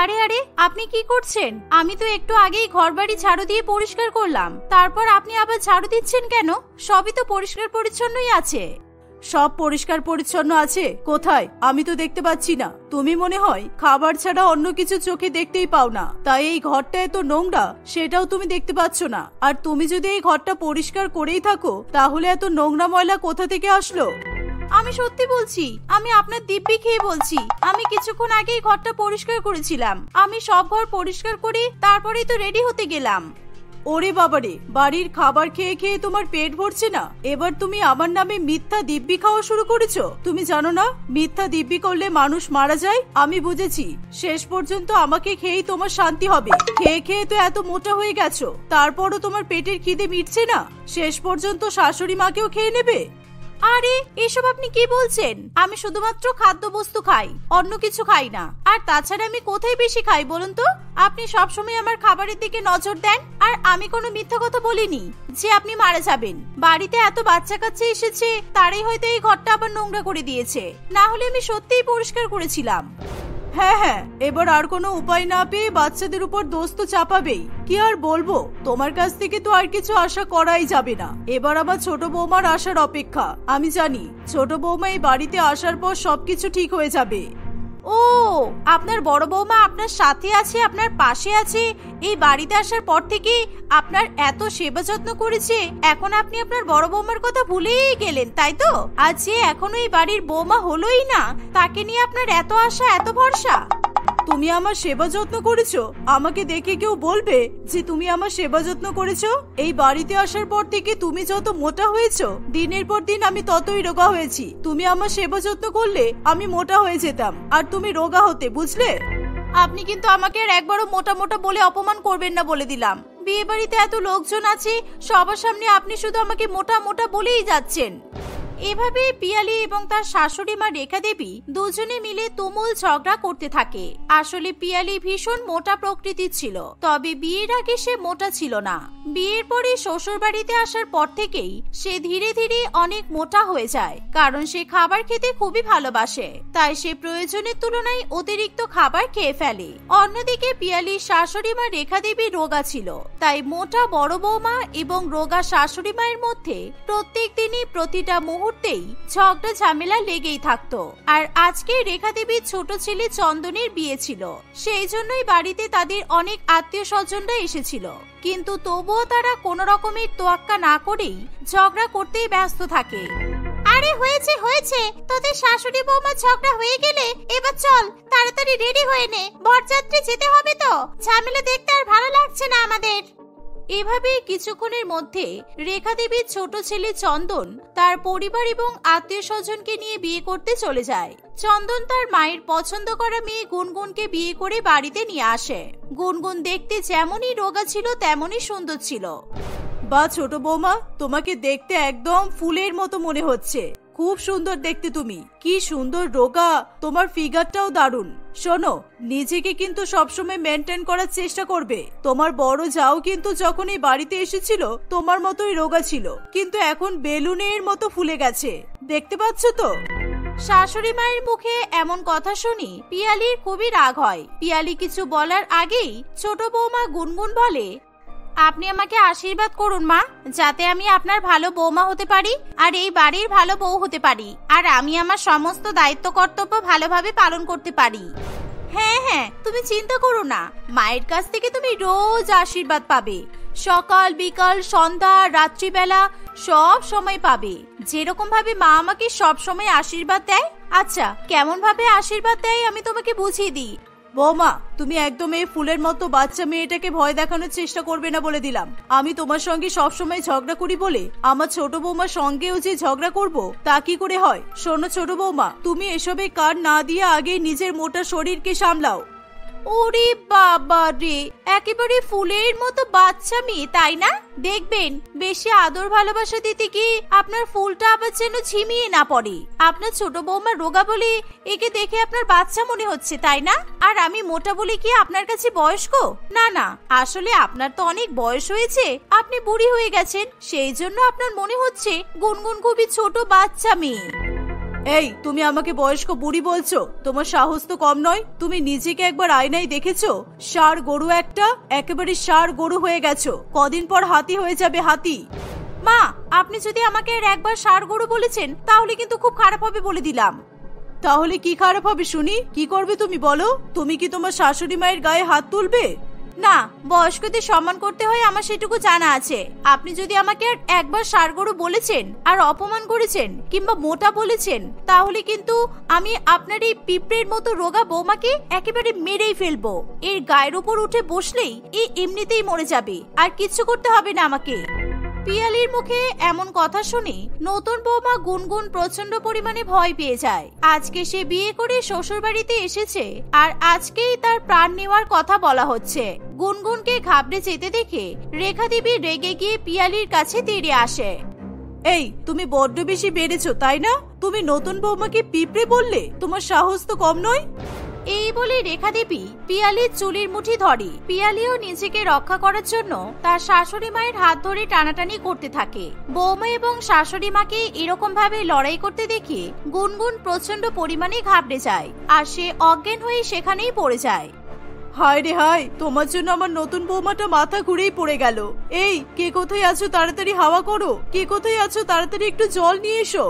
আরে আরে, আপনি কি করছেন? আমি তো একটু আগেই ঘরবাড়ি ঝাড়ু দিয়ে পরিষ্কার করলাম, তারপর আপনি আবার ঝাড়ু দিচ্ছেন কেন? সবই তো পরিষ্কার পরিচ্ছন্নই আছে। সব পরিষ্কার পরিচ্ছন্ন আছে কোথায়? আমি তো দেখতে পাচ্ছি না। তুমি মনে হয় খাবার ছাড়া অন্য কিছু চোখে দেখতেই পাও না, তাই এই ঘরটা এত নোংরা সেটাও তুমি দেখতে পাচ্ছ না। আর তুমি যদি এই ঘরটা পরিষ্কার করেই থাকো তাহলে এত নোংরা ময়লা কোথা থেকে আসলো? আমি সত্যি বলছি, আমি আপনার দিব্যি খেয়ে বলছি, আমি কিছুক্ষণ আগেই ঘরটা পরিষ্কার করেছিলাম। আমি সব ঘর পরিষ্কার করে তারপরেই তো রেডি হতে গেলাম। ওরে বাবারে, বাড়ির খাবার খেয়ে খেয়ে তোমার পেট ভরছে না, এবার তুমি আমার নামে মিথ্যা দিব্যি খাওয়া শুরু করেছো। তুমি জানো না মিথ্যা দিব্যি করলে মানুষ মারা যায়? আমি বুঝেছি, শেষ পর্যন্ত আমাকে খেয়েই তোমার শান্তি হবে। খেয়ে খেয়ে তো এত মোটা হয়ে গেছো, তারপরও তোমার পেটের খিদে মিটছে না, শেষ পর্যন্ত শাশুড়ি মাকেও খেয়ে নেবে। আরে এসব আপনি কি বলছেন? আমি শুধুমাত্র খাদ্যবস্তু খাই, অন্য কিছু খাই না। আর তাছাড়া আমি কোথায় বেশি খাই বলুন তো? আপনি সবসময় আমার খাবারের দিকে নজর দেন, আর আমি কোনো মিথ্যা কথা বলিনি যে আপনি মারা যাবেন। বাড়িতে এত বাচ্চা কাচ্চা এসেছে, তারাই হয়তো এই ঘরটা আবার নোংরা করে দিয়েছে, না হলে আমি সত্যিই পরিষ্কার করেছিলাম। হ্যাঁ হ্যাঁ, এবার আর কোনো উপায় না পেয়ে বাচ্চাদের উপর দোষ তো চাপাবেই। কি আর বলবো, তোমার কাছ থেকে তো আর কিছু আশা করাই যাবে না। এবার আবার ছোট বৌমার আসার অপেক্ষা। আমি জানি ছোট বৌমা এই বাড়িতে আসার পর সবকিছু ঠিক হয়ে যাবে। ও, আপনার বড় বৌমা আপনার সাথে আছে, আপনার পাশে আছে। এই বাড়িতে আসার পর থেকে আপনার এত সেবা যত্ন করেছে, এখন আপনি আপনার বড় বৌমার কথা ভুলেই গেলেন, তাই তো? আজ যে এখনো এই বাড়ির বৌমা হলোই না, তাকে নিয়ে আপনার এত আশা, এত ভরসা। তুমি আমার সেবা যত্ন করেছো? আমাকে দেখে কেউ বলবে যে তুমি আমার সেবা যত্ন করেছো? এই বাড়িতে আসার পর থেকে তুমি যত মোটা হয়েছো, দিনের পর দিন আমি ততই রোগা হয়েছি। তুমি আমার সেবা যত্ন করলে আমি মোটা হয়ে যেতাম, আর তুমি রোগা হতে, বুঝলে? আপনি কিন্তু আমাকে আর একবারও মোটা মোটা বলে অপমান করবেন না বলে দিলাম। বিয়ে বাড়িতে এত লোকজন আছে, সবার সামনে আপনি শুধু আমাকে মোটা মোটা বলেই যাচ্ছেন। এভাবে পিয়ালি এবং তার শাশুড়ি মা রেখা দেবী দুজনে মিলে তুমুল ঝগড়া করতে থাকে। আসলে পিয়ালি ভীষণ মোটা প্রকৃতির ছিল, তবে বিয়ের আগে সে মোটা ছিল না। বিয়ের পরে শ্বশুর বাড়িতে আসার পর থেকেই সে ধীরে ধীরে অনেক মোটা হয়ে যায়, কারণ সে খাবার খেতে খুবই ভালোবাসে, তাই সে প্রয়োজনের তুলনায় অতিরিক্ত খাবার খেয়ে ফেলে। অন্যদিকে পিয়ালির শাশুড়ি মা রেখা দেবী রোগা ছিল, তাই মোটা বড় বৌমা এবং রোগা শাশুড়ি মায়ের মধ্যে প্রত্যেক দিনই প্রতিটা মুহূর্তেই ঝগড়া ঝামেলা লেগেই থাকতো। আর আজকে রেখা দেবীর ছোট ছেলে চন্দনের বিয়ে ছিল, সেই জন্যই বাড়িতে তাদের অনেক আত্মীয় স্বজনরা এসেছিল, কিন্তু তবুও তারা কোনো রকমের তোয়াক্কা না করেই ঝগড়া করতেই ব্যস্ত থাকে। আরে হয়েছে হয়েছে, তোদের শাশুড়ি বৌমা ঝগড়া হয়ে গেলে এবার চল তাড়াতাড়ি রেডি হয়ে নে, বরযাত্রী যেতে হবে তো। ঝামেলা দেখতে আর ভালো লাগছে না আমাদের। এভাবে কিছুক্ষণের মধ্যে রেখা দেবীর ছোট ছেলে চন্দন তার পরিবার এবং আত্মীয় স্বজনকে নিয়ে বিয়ে করতে চলে যায়। চন্দন তার মায়ের পছন্দ করা মেয়ে গুনগুনকে বিয়ে করে বাড়িতে নিয়ে আসে। গুনগুন দেখতে যেমনই রোগা ছিল তেমনই সুন্দর ছিল। বা ছোট বৌমা, তোমাকে দেখতে একদম ফুলের মতো মনে হচ্ছে, খুব সুন্দর দেখতে তুমি। কি সুন্দর রোগা, তোমার ফিগারটাও দারুণ। শোনো, নিজেকে কিন্তু সবসময় মেনটেন করার চেষ্টা করবে। তোমার বড় যাও কিন্তু যখন এই বাড়িতে এসেছিল তোমার মতোই রোগা ছিল, কিন্তু এখন বেলুনের মতো ফুলে গেছে, দেখতে পাচ্ছ তো? শাশুড়ি মায়ের মুখে এমন কথা শুনি পিয়ালির খুবই রাগ হয়। পিয়ালি কিছু বলার আগেই ছোট বৌমা গুনগুন বলে, আপনি আমাকে আশীর্বাদ করুন মা, যাতে আমি আপনার ভালো বৌমা হতে পারি আর এই বাড়ির ভালো বউ হতে পারি, আর আমি আমার সমস্ত দায়িত্ব কর্তব্য ভালোভাবে পালন করতে পারি। হ্যাঁ হ্যাঁ, তুমি চিন্তা করো না, মায়ের কাছ থেকে তুমি রোজ আশীর্বাদ পাবে। সকাল বিকাল সন্ধ্যা রাত্রিবেলা সব সময় পাবে, যেরকম ভাবে মা আমাকে সব সময় আশীর্বাদ দেয়। আচ্ছা, কেমন ভাবে আশীর্বাদ দেয় আমি তোমাকে বুঝিয়ে দিই। বৌমা, তুমি একদম এই ফুলের মতো বাচ্চা মেয়েটাকে ভয় দেখানোর চেষ্টা করবে না বলে দিলাম। আমি তোমার সঙ্গে সবসময় ঝগড়া করি বলে আমার ছোট বৌমার সঙ্গেও যে ঝগড়া করব তা কি করে হয়? শোনো ছোট বৌমা, তুমি এসবে কান না দিয়ে আগে নিজের মোটা শরীরকে সামলাও। ওরে বাবা রে, একেবারে ফুলের মতো বাচ্চা মেয়ে, তাই না? দেখবেন বেশি আদর ভালোবাসা দিতে কি আপনার ফুলটা আবার যেন ঝিমিয়ে না পড়ে। আপনার ছোট বৌমা রোগা বলে একে দেখে আপনার বাচ্চা মনে হচ্ছে, তাই না? আর আমি মোটা বলে কি আপনার কাছে বয়স্ক? না না, আসলে আপনার তো অনেক বয়স হয়েছে, আপনি বুড়ি হয়ে গেছেন, সেই জন্য আপনার মনে হচ্ছে গুনগুন খুবই ছোট বাচ্চা মেয়ে। এই তুমি আমাকে বয়স্ক বুড়ি বলছো? তোমার সাহস তো কম নয়। তুমি নিজেকে একবার আয়নায় দেখেছো? ষাঁড় গরু একটা, একেবারে ষাঁড় গরু হয়ে গেছো। কদিন পর হাতি হয়ে যাবে, হাতি। মা, আপনি যদি আমাকে আর একবার ষাঁড় গরু বলেছেন তাহলে কিন্তু খুব খারাপ হবে বলে দিলাম। তাহলে কি খারাপ হবে শুনি? কি করবে তুমি বলো? তুমি কি তোমার শাশুড়ি মায়ের গায়ে হাত তুলবে? না, বয়স্কদের সম্মান করতে হয় আমার সেটুকু জানা আছে। আপনি যদি আমাকে আর একবার ষাঁড় গরু বলেছেন আর অপমান করেছেন কিংবা মোটা বলেছেন তাহলে কিন্তু আমি আপনার এই পিঁপড়ের মতো রোগা বৌমাকে একেবারে মেরেই ফেলবো। এর গায়ের উপর উঠে বসলেই এই এমনিতেই মরে যাবে, আর কিচ্ছু করতে হবে না আমাকে। পিয়ালির মুখে এমন কথা শুনে নতুন বৌমা গুনগুন প্রচন্ড পরিমাণে ভয় পেয়ে যায়। আজকে সে বিয়ে করে শ্বশুর বাড়িতে এসেছে আর আজকেই তার প্রাণ নেওয়ার কথা বলা হচ্ছে। গুনগুনকে ঘাবড়ে যেতে দেখে রেখা দেবী রেগে গিয়ে পিয়ালির কাছে তেড়ে আসে। এই তুমি বড্ড বেশি বেড়েছো তাই না? তুমি নতুন বৌমাকে পিঁপড়ে বললে? তোমার সাহস তো কম নয়। এই বলে রেখা দেবী পিয়ালির চুলের মুঠি ধরে। পিয়ালিও নিজেকে রক্ষা করার জন্য তার শাশুড়ি মায়ের হাত ধরে টানাটানি করতে থাকে। বৌমা এবং শাশুড়ি মাকে এরকম ভাবে লড়াই করতে দেখে গুনগুন প্রচন্ড পরিমাণে ঘাবড়ে যায় আর সে অজ্ঞান হয়ে সেখানেই পড়ে যায়। হায় রে হায়, তোমার জন্য আমার নতুন বৌমাটা মাথা ঘুরেই পড়ে গেল। এই কে কোথায় আছো? তাড়াতাড়ি হাওয়া করো। কে কোথায় আছো? তাড়াতাড়ি একটু জল নিয়ে এসো।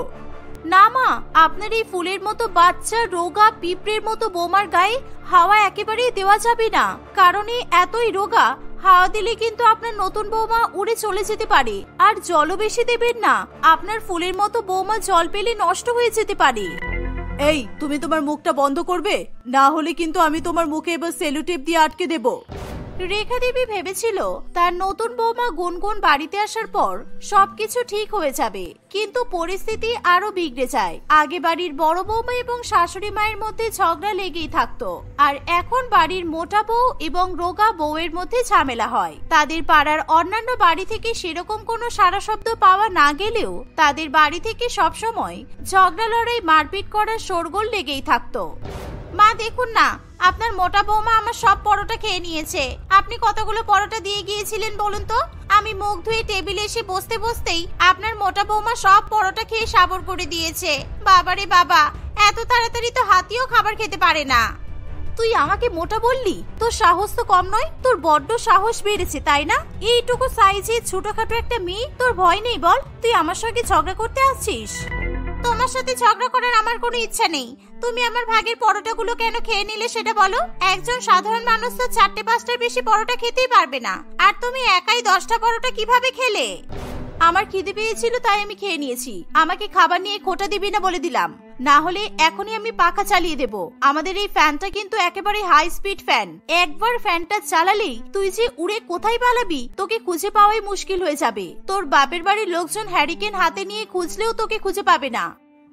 না মা, আপনার এই ফুলের মতো বাচ্চা রোগা পিঁপড়ের মতো বৌমার গায়ে হাওয়া একেবারেই দেওয়া যাবে না, কারণ এতই রোগা হাওয়া দিলে কিন্তু আপনার নতুন বৌমা উড়ে চলে যেতে পারে। আর জলও বেশি দেবেন না, আপনার ফুলের মতো বৌমা জল পেলে নষ্ট হয়ে যেতে পারে। এই তুমি তোমার মুখটা বন্ধ করবে, না হলে কিন্তু আমি তোমার মুখে এবার সেলুটেপ দিয়ে আটকে দেব। রেখা দেবী ভেবেছিল তার নতুন বৌমা গুনগুন বাড়িতে আসার পর সবকিছু ঠিক হয়ে যাবে, কিন্তু পরিস্থিতি আরো বিগড়ে যায়। আগে বাড়ির বড় বৌমা এবং শাশুড়ি মায়ের মধ্যে ঝগড়া লেগেই থাকতো, আর এখন বাড়ির মোটা বউ এবং রোগা বউয়ের মধ্যে ঝামেলা হয়। তাদের পাড়ার অন্যান্য বাড়ি থেকে সেরকম কোনো সারা শব্দ পাওয়া না গেলেও তাদের বাড়ি থেকে সবসময় ঝগড়া লড়াই মারপিট করার শোরগোল লেগেই থাকতো। মা দেখুন না, আপনার মোটা বৌমা আমার সব পরোটা খেয়ে নিয়েছে। আপনি কতগুলো পরোটা দিয়ে গিয়েছিলেন বলুন তো? আমি মুখ ধুয়ে টেবিলে এসে বসতে বসতেই আপনার মোটা বৌমা সব পরোটা খেয়ে সাবর করে দিয়েছে। বাবারে বাবা, এত তাড়াতাড়ি তো হাতিও খাবার খেতে পারে না। তুই আমাকে মোটা বললি? তোর সাহস তো কম নয়। তোর বড্ড সাহস বেড়েছে তাই না? এইটুকু সাইজে ছোটখাটো একটা মেয়ে, তোর ভয় নেই বল? তুই আমার সঙ্গে ঝগড়া করতে আসছিস? তোমার সাথে ঝগড়া করার আমার কোনো ইচ্ছা নেই। তুমি আমার ভাগের পরোটাগুলো কেন খেয়ে নিলে সেটা বলো। একজন সাধারণ মানুষ তো 4-5টার বেশি পরোটা খেতেই পারবে না, আর তুমি একাই 10টা পরোটা কিভাবে খেলে? আমার খিদে পেয়েছিল তাই আমি খেয়ে নিয়েছি। আমাকে খাবার নিয়ে খোটা দিবি না বলে দিলাম, না হলে এখনই আমি পাখা চালিয়ে দেব। আমাদের এই ফ্যানটা কিন্তু একেবারে হাই স্পিড ফ্যান। একবার ফ্যানটা চালালেই তুই যে উড়ে কোথায় পালাবি তোকে খুঁজে পাওয়াই মুশকিল হয়ে যাবে। তোর বাপের বাড়ির লোকজন হ্যারিকেন হাতে নিয়ে খুঁজলেও তোকে খুঁজে পাবে না।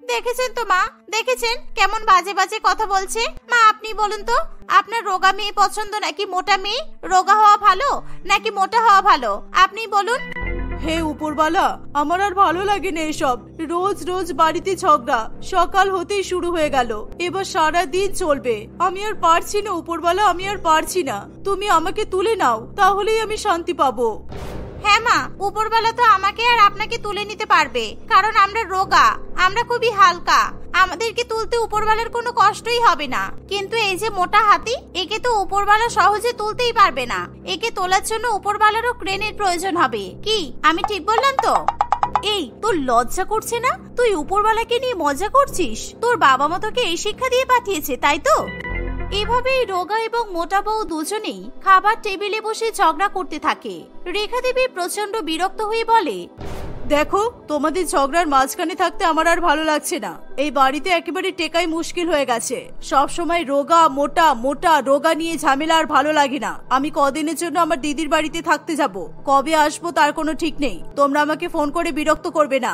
দেখেছেন তো মা, দেখেছেন কেমন বাজে বাজে কথা বলছে। মা আপনি বলুন তো, আপনার রোগা মেয়ে পছন্দ নাকি মোটা মেয়ে? রোগা হওয়া ভালো নাকি মোটা হওয়া ভালো? আপনি বলুন। হে উপরওয়ালা, আমার আর ভালো লাগে না এসব। রোজ রোজ বাড়িতে ঝগড়া, সকাল হতেই শুরু হয়ে গেল, এবার সারা দিন চলবে। আমি আর পারছি না উপরওয়ালা, আমি আর পারছি না। তুমি আমাকে তুলে নাও, তাহলেই আমি শান্তি পাবো। হ্যাঁ মা, উপরওয়ালা তো আমাকে আর আপনাকে তুলে নিতে পারবে, কারণ আমরা রোগা, আমরা খুবই হালকা। আমাদেরকে তুলতে উপরওয়ালার কোনো কষ্টই হবে না। কিন্তু এই যে মোটা হাতি, একে তো উপরওয়ালা সহজে তুলতেই পারবে না। একে তোলার জন্য উপরওয়ালারও ক্রেনের প্রয়োজন হবে। কি আমি ঠিক বললাম তো? এই তোর লজ্জা করছে না? তুই উপরওয়ালাকে নিয়ে মজা করছিস? তোর বাবা মা তোকে এই শিক্ষা দিয়ে পাঠিয়েছে তাই তো? এভাবেই রোগা এবং মোটা বউ দুজনেই খাবার টেবিলে বসে ঝগড়া করতে থাকে। রেখা দেবী প্রচন্ড বিরক্ত হয়ে বলে, দেখো তোমাদের ঝগড়ার মাঝখানে থাকতে আমার আর ভালো লাগছে না। এই বাড়িতে একেবারে টেকাই মুশকিল হয়ে গেছে। সব সময় রোগা মোটা মোটা রোগা নিয়ে ঝামেলা আর ভালো লাগে না। আমি কদিনের জন্য আমার দিদির বাড়িতে থাকতে যাব, কবে আসবো তার কোনো ঠিক নেই। তোমরা আমাকে ফোন করে বিরক্ত করবে না।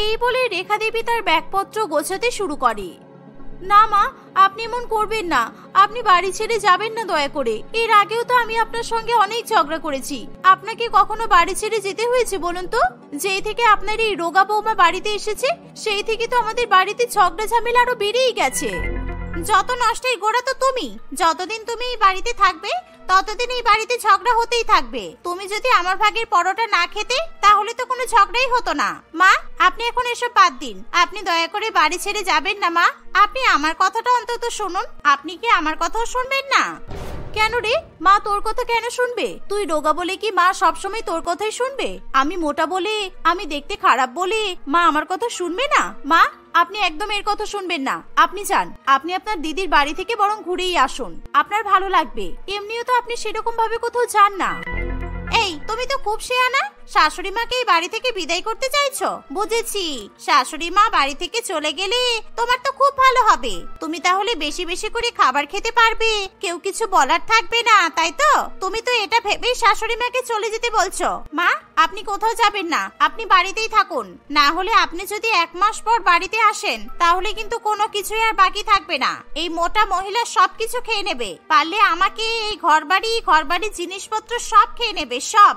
এই বলে রেখা দেবী তার ব্যাগপত্র গোছাতে শুরু করে। না মা, আপনি এমন করবেন না। আপনি বাড়ি ছেড়ে যাবেন না দয়া করে। এর আগেও তো আমি আপনার সঙ্গে অনেক ঝগড়া করেছি। আপনাকে কখনো বাড়ি ছেড়ে যেতে হয়েছে বলুন তো? যেই থেকে আপনার এই রোগা বৌমা বাড়িতে এসেছে সেই থেকে তো আমাদের বাড়িতে ঝগড়া ঝামেলা আরো বেড়েই গেছে। যত নষ্টের গোড়া তো তুমি। যতদিন তুমি এই বাড়িতে থাকবে ততদিন এই বাড়িতে ঝগড়া হতেই থাকবে। তুমি যদি আমার ভাগের পরোটা না খেতে তাহলে তো কোনো ঝগড়াই হতো না। মা, আপনি এখন এসব বাদ দিন। আপনি দয়া করে বাড়ি ছেড়ে যাবেন না মা। আপনি আমার কথাটা অন্তত শুনুন। আপনি কি আমার কথাও শুনবেন না? কেন রে মা, তোর কথা কেন শুনবে? তুই রোগা বলে কি মা সবসময় তোর কথাই শুনবে? আমি মোটা বলে, আমি দেখতে খারাপ বলে মা আমার কথা শুনবে না? মা, আপনি একদম এর কথা শুনবেন না। আপনি যান, আপনি আপনার দিদির বাড়ি থেকে বরং ঘুরেই আসুন, আপনার ভালো লাগবে। এমনিও তো আপনি সেরকম ভাবে কোথাও যান না। এই, তুমি তো খুব শেয়ানা। শাশুড়ি মাকে এই বাড়ি থেকে বিদায় করতে চাইছো? বুঝেছি, শাশুড়ি মা বাড়ি থেকে চলে গেলে তোমার তো খুব ভালো হবে। তুমি তাহলে বেশি বেশি করে খাবার খেতে পারবে, কেউ কিছু বলার থাকবে না, তাই তো? তুমি তো এটা ভেবেই শাশুড়ি মাকে চলে যেতে বলছো। মা, আপনি কোথাও যাবেন না, আপনি বাড়িতেই থাকুন। না হলে আপনি যদি 1 মাস পর বাড়িতে আসেন তাহলে কিন্তু কোনো কিছুই আর বাকি থাকবে না। এই মোটা মহিলা সবকিছু খেয়ে নেবে। পারলে আমাকে এই ঘরবাড়ি জিনিসপত্র সব খেয়ে নেবে, সব।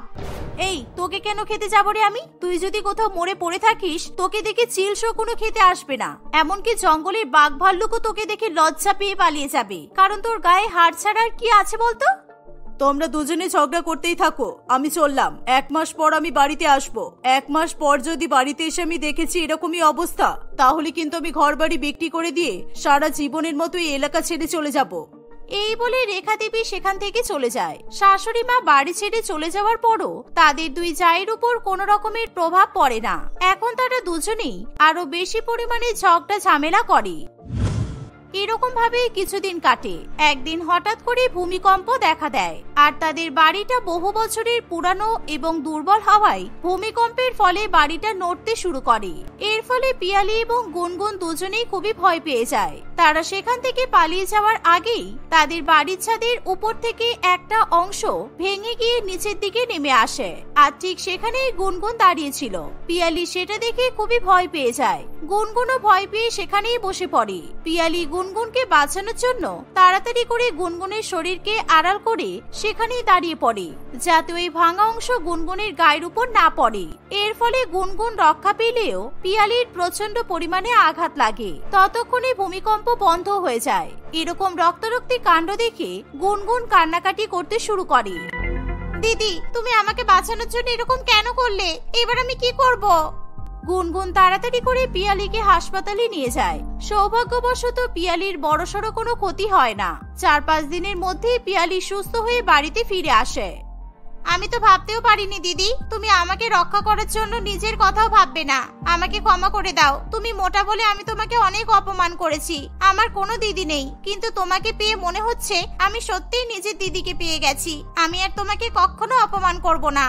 এই, তোকে কেন খেতে যাবো রে আমি? তুই যদি কোথাও মরে পড়ে থাকিস তোকে দেখে চিলসও কোনো খেতে আসবে না। এমনকি জঙ্গলের বাঘ ভাল্লুকও তোকে দেখে লজ্জা পেয়ে পালিয়ে যাবে, কারণ তোর গায়ে হাড় ছাড়া আর কি আছে বলতো? তোমরা দুজনে ঝগড়া করতেই থাকো, আমি চললাম। 1 মাস পর আমি বাড়িতে আসবো। 1 মাস পর যদি বাড়িতে এসে আমি দেখেছি এরকমই অবস্থা, তাহলে কিন্তু আমি ঘর বাড়ি বিক্রি করে দিয়ে সারা জীবনের মতো এই এলাকা ছেড়ে চলে যাব। এই বলে রেখা দেবী সেখান থেকে চলে যায়। শাশুড়ি মা বাড়ি ছেড়ে চলে যাওয়ার পরও তাদের দুই জায়ের উপর কোনো রকমের প্রভাব পড়ে না। এখন তারা দুজনেই আরো বেশি পরিমাণে ঝগড়া ঝামেলা করে। এরকম ভাবে কিছুদিন কাটে। একদিন হঠাৎ করে ভূমিকম্প দেখা দেয়, আর তাদের বাড়িটা বহু বছরের পুরানো এবং দুর্বল হওয়ায় ভূমিকম্পের ফলে বাড়িটা নড়তে শুরু করে। এর ফলে পিয়ালি এবং গুনগুন দুজনেই খুবই ভয় পেয়ে যায়। তারা সেখান থেকে পালিয়ে যাওয়ার আগেই তাদের বাড়ির ছাদের উপর থেকে একটা অংশ ভেঙে গিয়ে নিচের দিকে নেমে আসে, আর ঠিক সেখানেই গুনগুন দাঁড়িয়েছিল। পিয়ালি সেটা দেখে খুবই ভয় পেয়ে যায়। গুনগুনও ভয় পেয়ে সেখানেই বসে পড়ে। পিয়ালি গুনগুনকে বাঁচানোর জন্য তাড়াতাড়ি করে গুনগুনের শরীরকে আড়াল করে সেখানেই দাঁড়িয়ে পড়ে, যাতে ওই ভাঙা অংশ গুনগুনের গায়ের উপর না পড়ে। এর ফলে গুনগুন রক্ষা পেলেও পিয়ালির প্রচন্ড পরিমাণে আঘাত লাগে। ততক্ষণে ভূমিকম্প বন্ধ হয়ে যায়। এরকম রক্তারক্তি কাণ্ড দেখে গুনগুন কান্নাকাটি করতে শুরু করে। দিদি, তুমি আমাকে বাঁচানোর জন্য এরকম কেন করলে? এবার আমি কি করব? গুনগুন তাড়াতাড়ি করে পিয়ালিকে হাসপাতালে নিয়ে যায়। সৌভাগ্যবশত পিয়ালির বড়সড় কোনো ক্ষতি হয় না। 4-5 দিনের মধ্যে পিয়ালি সুস্থ হয়ে বাড়িতে ফিরে আসে। আমি তো ভাবতেও পারিনি দিদি, তুমি আমাকে রক্ষা করার জন্য নিজের কথাও ভাববে না। আমাকে ক্ষমা করে দাও। তুমি মোটা বলে আমি তোমাকে অনেক অপমান করেছি। আমার কোনো দিদি নেই, কিন্তু তোমাকে পেয়ে মনে হচ্ছে আমি সত্যিই নিজের দিদিকে পেয়ে গেছি। আমি আর তোমাকে কখনো অপমান করব না।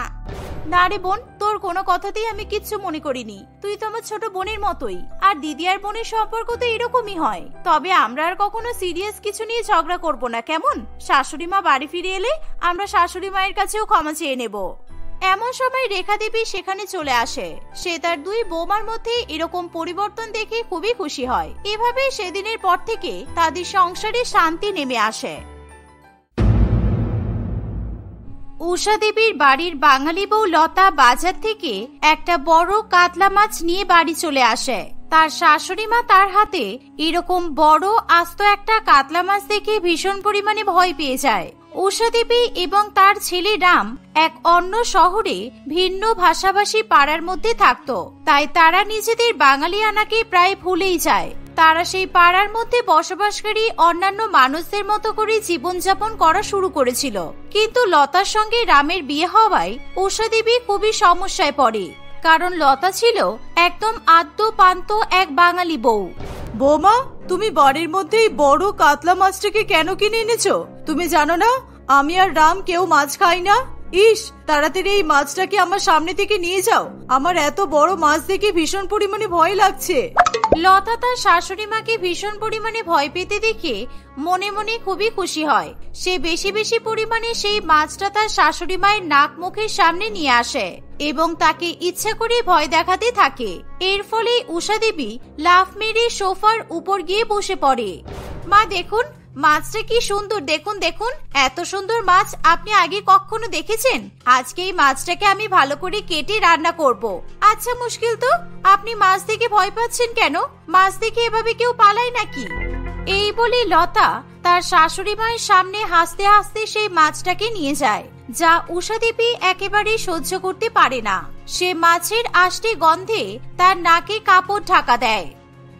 না রে বোন, তোর কোনো কথাতেই আমি কিচ্ছু মনে করিনি। তুই তো আমার ছোট বোনের মতোই, আর দিদি আর বোনের সম্পর্ক তো এরকমই হয়। তবে আমরা আর কখনো সিরিয়াস কিছু নিয়ে ঝগড়া করব না, কেমন? শাশুড়ি মা বাড়ি ফিরে এলে আমরা শাশুড়ি মায়ের কাছেও ক্ষমা চেয়ে নেব। এমন সময় রেখা দেবী সেখানে চলে আসে। সে তার 2 বৌমার মধ্যে এরকম পরিবর্তন দেখে খুবই খুশি হয়। এভাবে সেদিনের পর থেকে তাদের সংসারে শান্তি নেমে আসে। উষা দেবীর বাড়ির বাঙালি বউ লতা বাজার থেকে একটা বড় কাতলা মাছ নিয়ে বাড়ি চলে আসে। তার শাশুড়ি মা তার হাতে এরকম বড় আস্ত একটা কাতলা মাছ দেখে ভীষণ পরিমাণে ভয় পেয়ে যায়। উষা দেবী এবং তার ছেলে রাম এক অন্য শহরে ভিন্ন ভাষাভাষী পাড়ার মধ্যে থাকতো, তাই তারা নিজেদের বাঙালিয়ানাকে প্রায় ভুলেই যায়। তারা সেই পাড়ার মধ্যে বসবাসকারী অন্যান্য মানুষদের মতো করে জীবনযাপন করা শুরু করেছিল। কিন্তু লতার সঙ্গে রামের বিয়ে হওয়ায় উষা দেবী খুবই সমস্যায় পড়ে, কারণ লতা ছিল একদম আদ্যপান্ত এক বাঙালি বউ। বৌমা, তুমি বাড়ির মধ্যে এই বড় কাতলা মাছটাকে কেন কিনে এনেছো? তুমি জানো না আমি আর রাম কেউ মাছ খাই না? ইস, তাড়াতাড়ি এই মাছটাকে আমার সামনে থেকে নিয়ে যাও। আমার এত বড় মাছ দেখে ভীষণ পরিমাণে ভয় লাগছে। লতা তার শাশুড়ি মাকে ভীষণ পরিমাণে ভয় পেতে দেখে মনে মনে খুবই খুশি হয়। সে বেশি বেশি পরিমাণে সেই মাছটা তার শাশুড়ি মায়ের নাক মুখের সামনে নিয়ে আসে এবং তাকে ইচ্ছা করে ভয় দেখাতে থাকে। এর ফলে উষা দেবী লাফ মেরে সোফার উপর গিয়ে বসে পড়ে। মা দেখুন, মাছটা কি সুন্দর, দেখুন দেখুন, এত সুন্দর মাছ আপনি আগে কখনো দেখেছেন? আজকে এই মাছটাকে আমি ভালো করে কেটে রান্না করব। আচ্ছা মুশকিল তো, আপনি মাছ দেখে ভয় পাচ্ছেন কেন? মাছ দেখে এভাবে কেউ পালায় নাকি? এই বলে লতা তার শাশুড়ি মায়ের সামনে হাসতে হাসতে সেই মাছটাকে নিয়ে যায়, যা উষা দেবী একেবারেই সহ্য করতে পারে না। সে মাছের আষ্টে গন্ধে তার নাকে কাপড় ঢাকা দেয়।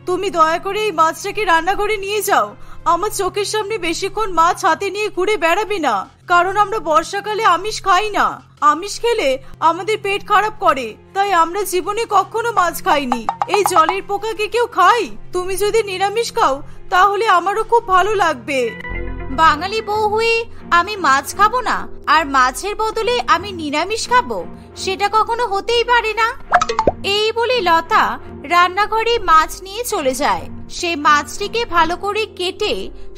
তুমি দয়া করে এই মাছটাকে রান্নাঘরে নিয়ে যাও। আমার চোখের সামনে বেশিক্ষণ মাছ হাতে নিয়ে ঘুরে বেড়াবি না, কারণ আমরা বর্ষাকালে আমিষ খাই না। আমিষ খেলে আমাদের পেট খারাপ করে, তাই আমরা জীবনে কখনো মাছ খাইনি। এই জলের পোকাকে কেউ খাই? তুমি যদি নিরামিষ খাও তাহলে আমারও খুব ভালো লাগবে। বাঙালি বউ হয়ে আমি মাছ খাবো না আর মাছের বদলে আমি নিরামিষ খাবো? সেটা কখনো হতেই পারে না। এই বলে লতা রান্নাঘরে মাছ নিয়ে চলে যায়। সে মাছটিকে ভালো করে কেটে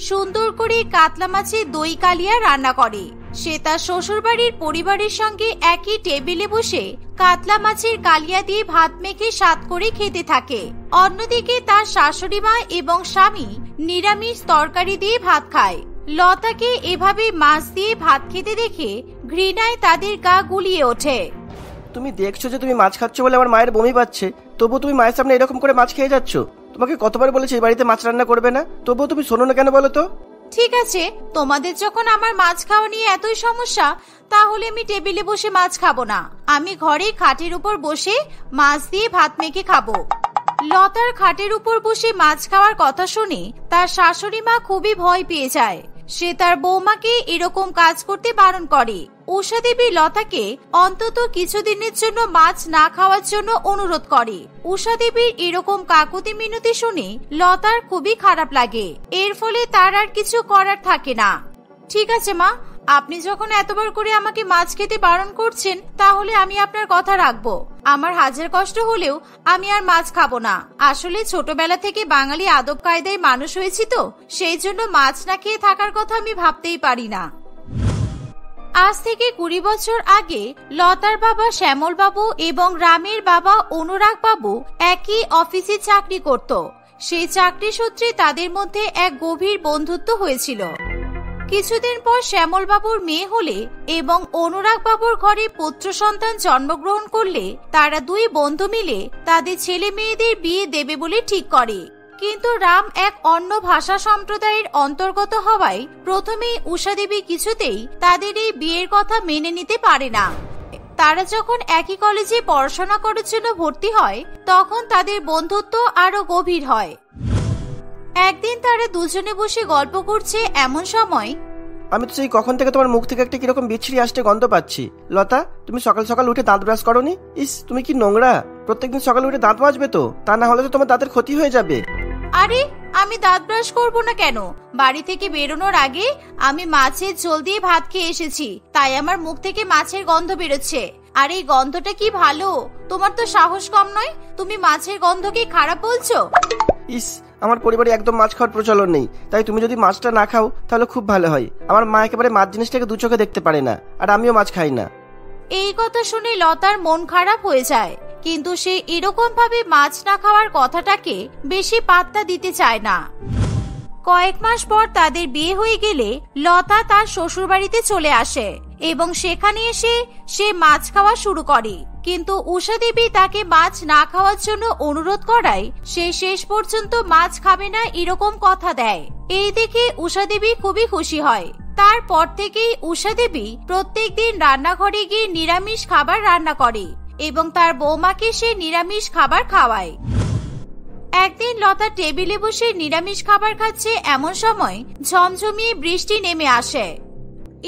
সুন্দর করে কাতলা মাছের দই কালিয়া রান্না করে। সে তার শ্বশুরবাড়ির পরিবারের সঙ্গে একই টেবিলে বসে কাতলা মাছের কালিয়া দিয়ে ভাত মেখে স্বাদ করে খেতে থাকে। অন্যদিকে তার শাশুড়ি মা এবং স্বামী নিরামিষ তরকারি দিয়ে ভাত খায়। লতাকে এভাবে মাছ দিয়ে ভাত খেতে দেখে ঘৃণায় তাদের গা গুলিয়ে ওঠে। তুমি দেখছো যে তুমি মাছ খাচ্ছ বলে আমার মায়ের বমি পাচ্ছে, তবুও তুমি মায়ের সামনে এরকম করে মাছ খেয়ে যাচ্ছ। তোমাকে কতবার বলেছি এই বাড়িতে মাছ রান্না করবে না, তবুও তুমি শোনো না কেন বলো তো? ঠিক আছে, তোমাদের যখন আমার মাছ খাওয়া নিয়ে এতই সমস্যা, তাহলে আমি টেবিলে বসে মাছ খাবো না। আমি ঘরে খাটের উপর বসে মাছ দিয়ে ভাত মেখে খাবো। লতার খাটের উপর বসে মাছ খাওয়ার কথা শুনে তার শাশুড়ি মা খুবই ভয় পেয়ে যায়। সে তার বৌমাকে এরকম কাজ করতে বারণ করে। উষা দেবী লতাকে অন্তত কিছুদিনের জন্য মাছ না খাওয়ার জন্য অনুরোধ করে। উষা দেবীর এরকম কাকুতি মিনতি শুনে লতার খুবই খারাপ লাগে। এর ফলে তার আর কিছু করার থাকে না। ঠিক আছে মা, আপনি যখন এতবার করে আমাকে মাছ খেতে বারণ করছেন, তাহলে আমি আপনার কথা রাখবো। আমার হাজার কষ্ট হলেও আমি আর মাছ খাবো না। আসলে ছোটবেলা থেকে বাঙালি আদব কায়দায় মানুষ হয়েছি তো, সেই জন্য মাছ না খেয়ে থাকার কথা আমি ভাবতেই পারি না। আজ থেকে 20 বছর আগে লতার বাবা শ্যামল বাবু এবং রামের বাবা অনুরাগ বাবু একই অফিসে চাকরি করত। সেই চাকরি সূত্রে তাদের মধ্যে এক গভীর বন্ধুত্ব হয়েছিল। কিছুদিন পর শ্যামল বাবুর মেয়ে হলে এবং অনুরাগ বাবুর ঘরে পুত্র সন্তান জন্মগ্রহণ করলে তারা দুই বন্ধু মিলে তাদের ছেলে মেয়েদের বিয়ে দেবে বলে ঠিক করে। কিন্তু রাম এক অন্য ভাষা সম্প্রদায়ের অন্তর্গত হওয়ায় প্রথমেই উষা দেবী কিছুতেই তাদের এই বিয়ের কথা মেনে নিতে পারে না। তারা যখন একই কলেজে পড়াশোনা করার জন্য ভর্তি হয়, তখন তাদের বন্ধুত্ব আরো গভীর হয়। একদিন তারা দুজনে বসে গল্প করছে, এমন সময় আমি তো সেই কখন থেকে তোমার মুখ থেকে একটা কিরকম বিচ্ছিরি আসতে গন্ধ পাচ্ছি। লতা, তুমি সকাল সকাল উঠে দাঁত ব্রাশ করোনি? ইস, তুমি কি নোংরা! প্রত্যেকদিন সকালে উঠে দাঁত মাজবে তো, তা না হলে তো তোমার দাঁতের ক্ষতি হয়ে যাবে। আরে, আমি দাঁত ব্রাশ করবো না কেন? বাড়ি থেকে বেরোনোর আগে আমি মাছের ঝোল দিয়ে ভাত খেয়ে এসেছি, তাই আমার মুখ থেকে মাছের গন্ধ বেরোচ্ছে। আর এই গন্ধটা কি ভালো? তোমার তো সাহস কম নয়, তুমি মাছের গন্ধকে খারাপ বলছো? ইস, আমার পরিবারে একদম মাছ খাওয়ার প্রচলন নেই, তাই তুমি যদি মাছটা না খাও তাহলে খুব ভালো হয়। আমার মা একেবারে মাছ জিনিসটাকে দু চোখে দেখতে পারে না, আর আমিও মাছ খাই না। এই কথা শুনে লতার মন খারাপ হয়ে যায়, কিন্তু সে এরকম ভাবে মাছ না খাওয়ার কথাটাকে বেশি পাত্তা দিতে চায় না। কয়েক মাস পর তাদের বিয়ে হয়ে গেলে লতা তার শ্বশুরবাড়িতে চলে আসে এবং সেখানে এসে সে মাছ খাওয়া শুরু করে। কিন্তু উষা দেবী তাকে মাছ না খাওয়ার জন্য অনুরোধ করায় সে শেষ পর্যন্ত মাছ খাবে না এরকম কথা দেয়। এই দেখে উষা দেবী খুবই খুশি হয়। তারপর থেকেই উষা দেবী প্রত্যেকদিন রান্নাঘরে গিয়ে নিরামিষ খাবার রান্না করে এবং তার বৌমাকে সে নিরামিষ খাবার খাওয়ায়। একদিন লতা টেবিলে বসে নিরামিষ খাবার খাচ্ছে, এমন সময় ঝমঝমিয়ে বৃষ্টি নেমে আসে।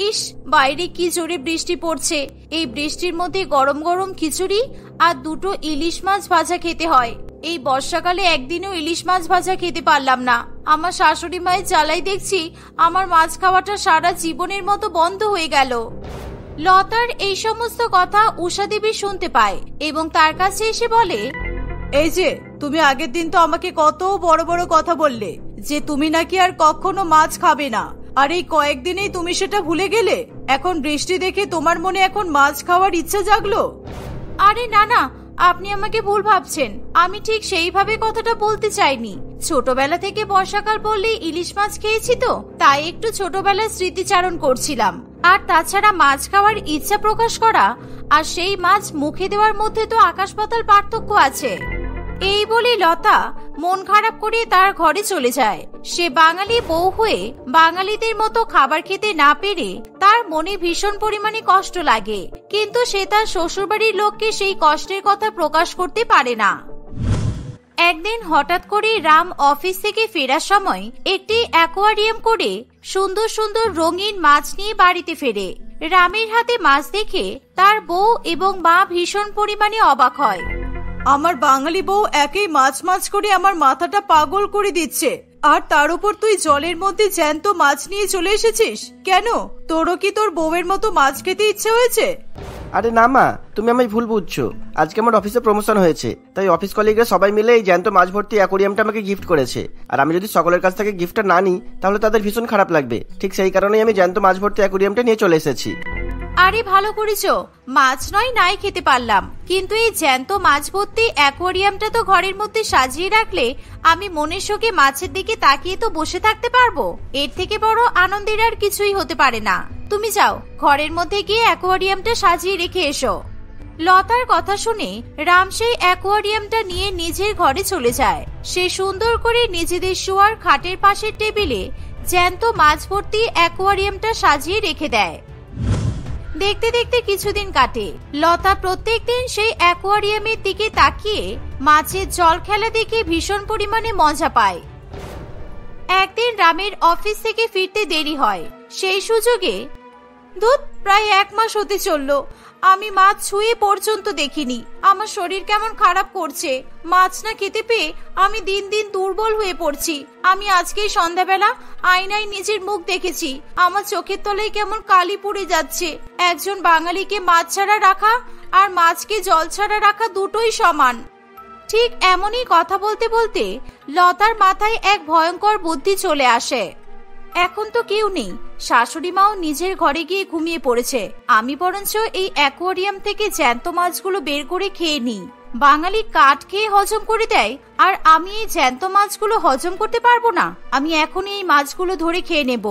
ইস, বাইরে কি জোরে বৃষ্টি পড়ছে! এই বৃষ্টির মধ্যে গরম গরম খিচুড়ি আর দুটো ইলিশ মাছ ভাজা খেতে হয়। এই বর্ষাকালে একদিনও ইলিশ মাছ ভাজা খেতে পারলাম না। আমার শাশুড়ি মায়ের জ্বালাই দেখছি আমার মাছ খাওয়াটা সারা জীবনের মতো বন্ধ হয়ে গেল। লতার এই সমস্ত কথা উষা দেবী শুনতে পায় এবং তার কাছে এসে বলে, এই যে, তুমি আগের দিন তো আমাকে কত বড় বড় কথা বললে যে তুমি নাকি আর কখনো মাছ খাবে না, আর এই কয়েকদিনেই তুমি সেটা ভুলে গেলে। এখন বৃষ্টি দেখে তোমার মনে এখন মাছ খাওয়ার ইচ্ছা জাগলো? আরে না না, আপনি আমাকে ভুল ভাবছেন। আমি ঠিক সেইভাবে কথাটা বলতে চাইনি। ছোটবেলা থেকে বর্ষাকাল পড়লে ইলিশ মাছ খেয়েছি তো, তাই একটু ছোটবেলার স্মৃতিচারণ করছিলাম। আর তাছাড়া মাছ খাওয়ার ইচ্ছা প্রকাশ করা আর সেই মাছ মুখে দেওয়ার মধ্যে তো আকাশ পাতাল পার্থক্য আছে। এই বলে লতা মন খারাপ করে তার ঘরে চলে যায়। সে বাঙালি বউ হয়ে বাঙালিদের মতো খাবার খেতে না পেরে তার মনে ভীষণ পরিমাণে কষ্ট লাগে, কিন্তু সে তার শ্বশুরবাড়ির লোককে সেই কষ্টের কথা প্রকাশ করতে পারে না। একদিন হঠাৎ করে রাম অফিস থেকে ফেরার সময় একটি অ্যাকোয়ারিয়াম করে সুন্দর সুন্দর রঙিন মাছ নিয়ে বাড়িতে ফেরে। রামের হাতে মাছ দেখে তার বউ এবং মা ভীষণ পরিমাণে অবাক হয়। আমার বাঙালি বউ একেই মাছ মাছ করে আমার মাথাটা পাগল করে দিচ্ছে, আর তার উপর তুই জলের মধ্যে জ্যান্ত মাছ নিয়ে চলে এসেছিস কেন? তোরও কি তোর বউয়ের মতো মাছ খেতে ইচ্ছে হয়েছে? আরে না মা, তুমি আমায় ভুল বুঝছো। আজকে আমার অফিসে প্রমোশন হয়েছে, তাই অফিস কলিগরা সবাই মিলে এই জ্যান্ত মাছ ভর্তি অ্যাকোয়ারিয়ামটা আমাকে গিফট করেছে। আর আমি যদি সকলের কাছ থেকে গিফটটা না নিই তাহলে তাদের ভীষণ খারাপ লাগবে। ঠিক সেই কারণেই আমি জ্যান্ত মাছ ভর্তি অ্যাকোয়ারিয়ামটা নিয়ে চলে এসেছি। আরে ভালো করেছো, মাছ নয় নাই খেতে পারলাম, কিন্তু এই জ্যান্ত মাছ ভর্তি অ্যাকোয়ারিয়ামটা তো ঘরের মধ্যে সাজিয়ে রাখলে আমি মনের শোকে মাছের দিকে তাকিয়ে তো বসে থাকতে পারবো। এর থেকে বড় আনন্দের আর কিছুই হতে পারে না। তুমি যাও, ঘরের মধ্যে গিয়ে অ্যাকোয়ারিয়ামটা সাজিয়ে রেখে এসো। লতার কথা শুনে রাম সেই অ্যাকোয়ারিয়ামটা নিয়ে নিজের ঘরে চলে যায়। সে সুন্দর করে নিজেদের শোয়ার খাটের পাশের টেবিলে জ্যান্ত মাছ ভর্তি অ্যাকোয়ারিয়ামটা সাজিয়ে রেখে দেয়। দেখতে দেখতে কিছুদিন কাটে। লতা প্রত্যেকদিন সেই অ্যাকোয়ারিয়ামের দিকে তাকিয়ে মাছের জল খেলা দেখে ভীষণ পরিমাণে মজা পায়। একদিন রামের অফিস থেকে ফিরতে দেরি হয়। সেই সুযোগে প্রায় 1 মাস হতে চললো, আমি মাছ ছুঁয়ে পর্যন্ত দেখিনি। আমার শরীর কেমন খারাপ করছে। মাছ না খেতে পেয়ে আমি দিন দিন দুর্বল হয়ে পড়ছি। আমি আজকেই সন্ধ্যাবেলা আয়নায় নিজের মুখ দেখেছি। আমার চোখের তলায় কেমন কালি পড়ে যাচ্ছে। একজন বাঙালিকে মাছ ছাড়া রাখা আর মাছকে জল ছাড়া রাখা দুটোই সমান। ঠিক এমনই কথা বলতে বলতে লতার মাথায় এক ভয়ঙ্কর বুদ্ধি চলে আসে। এখন তো কেউ নেই, শাশুড়ি মাও নিজের ঘরে গিয়ে ঘুমিয়ে পড়েছে। আমি বরঞ্চ এই অ্যাকোয়ারিয়াম থেকে জ্যান্ত মাছগুলো বের করে খেয়ে নিই। বাঙালি কাঠ খেয়ে হজম করে দেয়, আর আমি এই জ্যান্ত মাছগুলো হজম করতে পারবো না। আমি এখনই এই মাছগুলো ধরে খেয়ে নেব।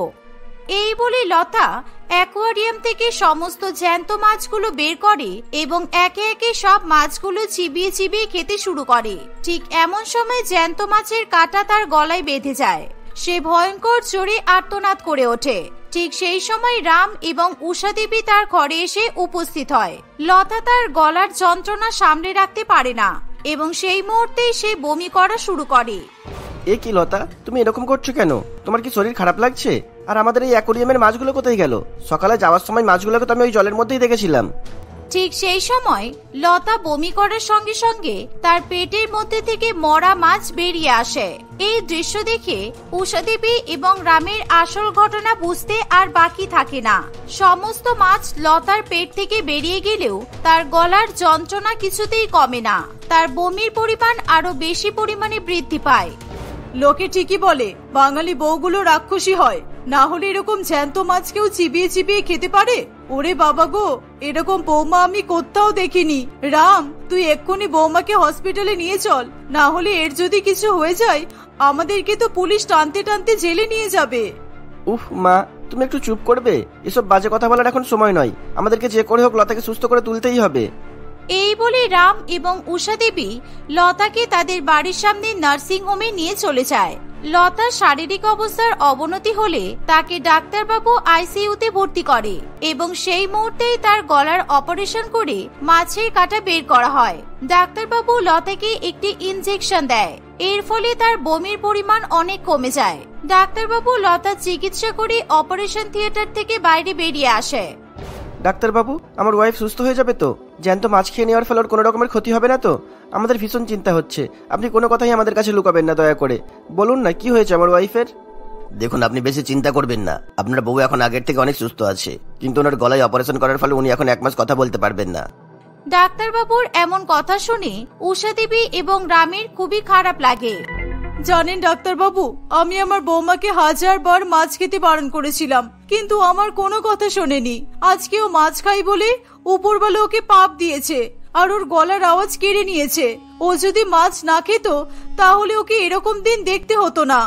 এই বলে লতা অ্যাকোয়ারিয়াম থেকে সমস্ত জ্যান্ত মাছগুলো বের করে এবং একে একে সব মাছগুলো চিবিয়ে চিবিয়ে খেতে শুরু করে। ঠিক এমন সময় জ্যান্ত মাছের কাঁটা তার গলায় বেঁধে যায়। সে ভয়ঙ্কর জোরে আর্তনাদ করে ওঠে। ঠিক সেই সময় রাম এবং উষা দেবী তার ঘরে এসে উপস্থিত হয়। লতা তার গলার যন্ত্রণা সামলে রাখতে পারে না এবং সেই মুহূর্তেই সে বমি করা শুরু করে। এ কি লতা, তুমি এরকম করছো কেন? তোমার কি শরীর খারাপ লাগছে? আর আমাদের এই অ্যাকোয়ারিয়ামের মাছগুলো কোথায় গেল? সকালে যাওয়ার সময় মাছগুলোকে তো আমি ওই জলের মধ্যেই দেখেছিলাম। ঠিক সেই সময় লতা বমি করার সঙ্গে সঙ্গে তার পেটের মধ্যে থেকে মরা মাছ বেরিয়ে আসে। এই দৃশ্য দেখে উষা দেবী এবং রামের আসল ঘটনা বুঝতে আর বাকি থাকে না। সমস্ত মাছ লতার পেট থেকে বেরিয়ে গেলেও তার গলার যন্ত্রণা কিছুতেই কমে না। তার বমির পরিমাণ আরো বেশি পরিমাণে বৃদ্ধি পায়। লোকে ঠিকই বলে বাঙালি বউগুলো রাক্ষসী হয়, না হলে এরকম জ্যান্ত মাছ কেউ চিবিয়ে চিবিয়ে খেতে পারে? ওরে বাবা গো, এরকম বৌমা আমি কোথাও দেখিনি। রাম, তুই এক্ষুনি বৌমাকে হসপিটালে নিয়ে চল, না হলে এর যদি কিছু হয়ে যায় আমাদেরকে তো পুলিশ টানতে টানতে জেলে নিয়ে যাবে। উফ মা, তুমি একটু চুপ করবে? এসব বাজে কথা বলার এখন সময় নয়। আমাদেরকে যে করে হোক লতাকে সুস্থ করে তুলতেই হবে। এই বলে রাম এবং উষা দেবী লতাকে তাদের বাড়ির সামনে নার্সিং হোমে নিয়ে চলে যায়। লতার শারীরিক অবস্থার অবনতি হলে তাকে ডাক্তারবাবু আইসিইউতে ভর্তি করে এবং সেই মুহূর্তেই তার গলার অপারেশন করে মাছের কাঁটা বের করা হয়। ডাক্তারবাবু লতাকে একটি ইনজেকশন দেয়। এর ফলে তার বমির পরিমাণ অনেক কমে যায়। ডাক্তারবাবু লতার চিকিৎসা করে অপারেশন থিয়েটার থেকে বাইরে বেরিয়ে আসে। ডাক্তারবাবু, আমার ওয়াইফ সুস্থ হয়ে যাবে তো? জ্যান্ত মাছ খেয়ে নেওয়ার ফলে ওর কোনো রকমের ক্ষতি হবে না তো? আমাদের ভীষণ চিন্তা হচ্ছে। আপনি কোনো কথাই আমাদের কাছে লুকাবেন না, দয়া করে বলুন না কি হয়েছে আমার ওয়াইফের। দেখুন, আপনি বেশি চিন্তা করবেন না। আপনার বউ এখন আগের থেকে অনেক সুস্থ আছে, কিন্তু ওনার গলায় অপারেশন করার ফলে উনি এখন 1 মাস কথা বলতে পারবেন না। ডাক্তারবাবুর এমন কথা শুনে উষা দেবী এবং রামের খুবই খারাপ লাগে। জানেন ডাক্তারবাবু, আমি আমার বৌমাকে 1000 বার মাছ খেতে বারণ করেছিলাম, কিন্তু আমার কোনো কথা শোনেনি। আজকেও মাছ খাই বলে উপরওয়ালা ওকে পাপ দিয়েছে আর ওর গলার আওয়াজ কেড়ে নিয়েছে। ও যদি মাছ না খেত তাহলে ওকে এরকম দিন দেখতে হতো না।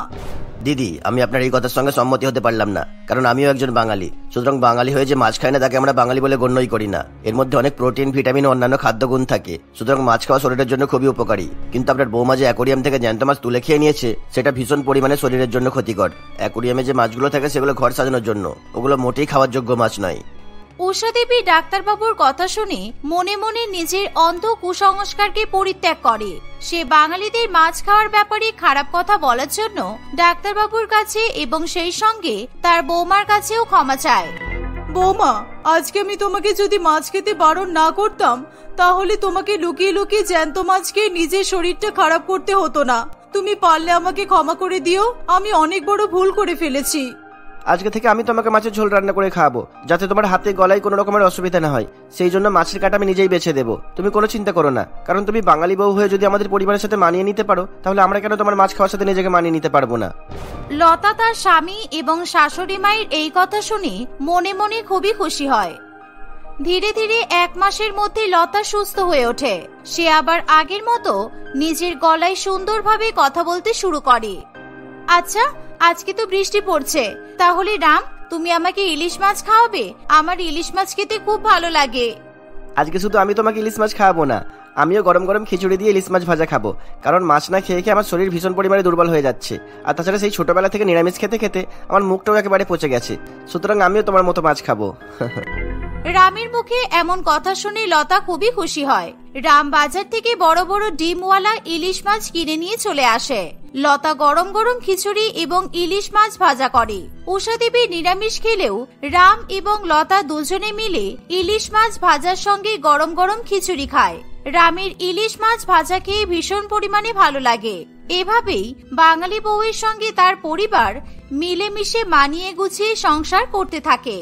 দিদি, আমি আপনার এই কথার সঙ্গে সম্মতি হতে পারলাম না, কারণ আমিও একজন বাঙালি। সুতরাং বাঙালি হয়ে যে মাছ খায় না তাকে আমরা বাঙালি বলে গণ্যই করি না। এর মধ্যে অনেক প্রোটিন, ভিটামিন ও অন্যান্য খাদ্যগুণ থাকে, সুতরাং মাছ খাওয়া শরীরের জন্য খুবই উপকারী। কিন্তু আপনার বৌমা যে অ্যাকোরিয়াম থেকে জ্যান্ত মাছ তুলে খেয়ে নিয়েছে, সেটা ভীষণ পরিমাণে শরীরের জন্য ক্ষতিকর। অ্যাকোরিয়ামে যে মাছগুলো থাকে সেগুলো ঘর সাজানোর জন্য, ওগুলো মোটেই খাওয়ার যোগ্য মাছ নয়। উষা দেবী ডাক্তারবাবুর কথা শুনে মনে মনে নিজের অন্ধ কুসংস্কারকে পরিত্যাগ করে। সে বাঙালিদের মাছ খাওয়ার ব্যাপারে খারাপ কথা বলার জন্য ডাক্তারবাবুর কাছে এবং সেই সঙ্গে তার বৌমার কাছেও ক্ষমা চায়। বৌমা, আজকে আমি তোমাকে যদি মাছ খেতে বারণ না করতাম, তাহলে তোমাকে লুকিয়ে লুকিয়ে জ্যান্ত মাছ খেয়ে নিজের শরীরটা খারাপ করতে হতো না। তুমি পারলে আমাকে ক্ষমা করে দিও, আমি অনেক বড় ভুল করে ফেলেছি। আজকে থেকে আমি তোমাকে মাছের ঝোল রান্না করে খাওয়াবো, যাতে তোমার হাতে গলায় কোনো রকমের অসুবিধা না হয়। সেই জন্য মাছের কাটা আমি নিজেই বেছে দেবো, তুমি কোনো চিন্তা করো না। কারণ তুমি বাঙালি বউ হয়ে যদি আমাদের পরিবারের সাথে মানিয়ে নিতে পারো, তাহলে আমরা কেন তোমার মাছ খাওয়ার সাথে নিজেকে মানিয়ে নিতে পারবো না? লতা তার স্বামী এবং শাশুড়ি মায়ের এই কথা শুনে মনে মনে খুবই খুশি হয়। ধীরে ধীরে 1 মাসের মধ্যে লতা সুস্থ হয়ে ওঠে। সে আবার আগের মতো নিজের গলায় সুন্দরভাবে কথা বলতে শুরু করে। আচ্ছা, আজকে তো বৃষ্টি পড়ছে, তাহলে রাম, তুমি আমাকে ইলিশ মাছ খাওয়াবে? আমার ইলিশ মাছ খেতে খুব ভালো লাগে। আজকে শুধু আমি তোমাকে ইলিশ মাছ খাওয়াবো না, আমিও গরম গরম খিচুড়ি দিয়ে ইলিশ মাছ ভাজা খাবো। কারণ মাছ না খেয়ে খেয়ে আমার শরীর ভীষণ পরিমাণে দুর্বল হয়ে যাচ্ছে। আর তাছাড়া সেই ছোটবেলা থেকে নিরামিষ খেতে খেতে আমার মুখটাও একেবারে পচে গেছে। সুতরাং আমিও তোমার মতো মাছ খাবো। রামের মুখে এমন কথা শুনে লতা খুবই খুশি হয়। রাম বাজার থেকে বড় বড় ডিমওয়ালা ইলিশ মাছ কিনে নিয়ে চলে আসে। লতা গরম গরম খিচুড়ি এবং ইলিশ মাছ ভাজা করে। উষা দেবী নিরামিষ খেলেও রাম এবং লতা দুজনে মিলে ইলিশ মাছ ভাজার সঙ্গে গরম গরম খিচুড়ি খায়। রামের ইলিশ মাছ ভাজা খেয়ে ভীষণ পরিমাণে ভালো লাগে। এভাবেই বাঙালি বউয়ের সঙ্গে তার পরিবার মিলেমিশে মানিয়ে গুছিয়ে সংসার করতে থাকে।